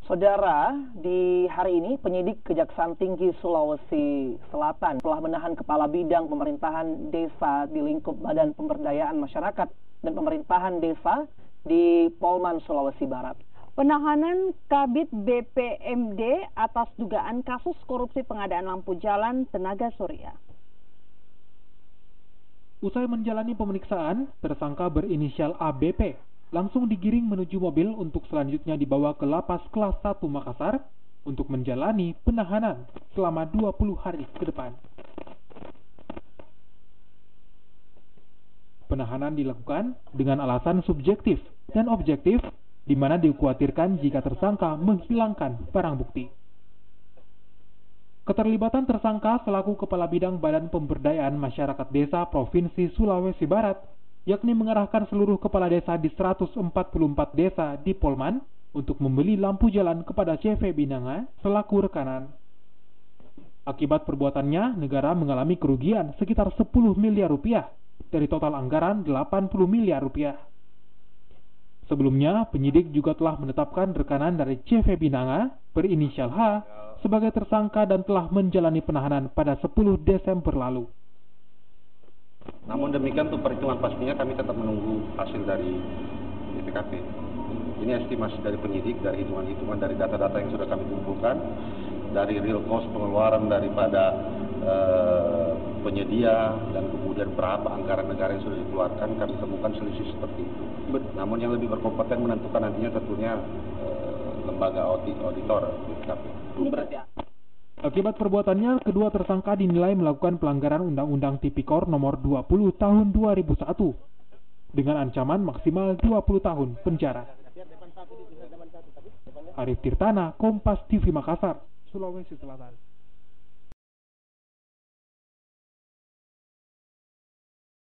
Saudara, di hari ini penyidik Kejaksaan Tinggi Sulawesi Selatan telah menahan Kepala Bidang Pemerintahan Desa di lingkup Badan Pemberdayaan Masyarakat dan Pemerintahan Desa di Polman, Sulawesi Barat. Penahanan Kabid BPMD atas dugaan kasus korupsi pengadaan lampu jalan tenaga surya. Usai menjalani pemeriksaan, tersangka berinisial ABP langsung digiring menuju mobil untuk selanjutnya dibawa ke Lapas Kelas 1 Makassar untuk menjalani penahanan selama 20 hari ke depan. Penahanan dilakukan dengan alasan subjektif dan objektif, di mana dikhawatirkan jika tersangka menghilangkan barang bukti. Keterlibatan tersangka selaku Kepala Bidang Badan Pemberdayaan Masyarakat Desa Provinsi Sulawesi Barat, yakni mengerahkan seluruh kepala desa di 144 desa di Polman untuk membeli lampu jalan kepada CV Binanga selaku rekanan. Akibat perbuatannya, negara mengalami kerugian sekitar 10 miliar rupiah dari total anggaran 80 miliar rupiah. Sebelumnya, penyidik juga telah menetapkan rekanan dari CV Binanga berinisial H sebagai tersangka dan telah menjalani penahanan pada 10 Desember lalu. Namun demikian untuk perhitungan pastinya kami tetap menunggu hasil dari BPKP. Ini estimasi dari penyidik, dari hitungan-hitungan dari data-data yang sudah kami kumpulkan, dari real cost pengeluaran daripada penyedia dan kemudian berapa anggaran negara yang sudah dikeluarkan, kami temukan selisih seperti itu. Namun yang lebih berkompeten menentukan nantinya tentunya lembaga auditor BPKP. Akibat perbuatannya, kedua tersangka dinilai melakukan pelanggaran Undang-Undang Tipikor Nomor 20 Tahun 2001 dengan ancaman maksimal 20 tahun penjara. Arif Tirtana, Kompas TV Makassar, Sulawesi Selatan.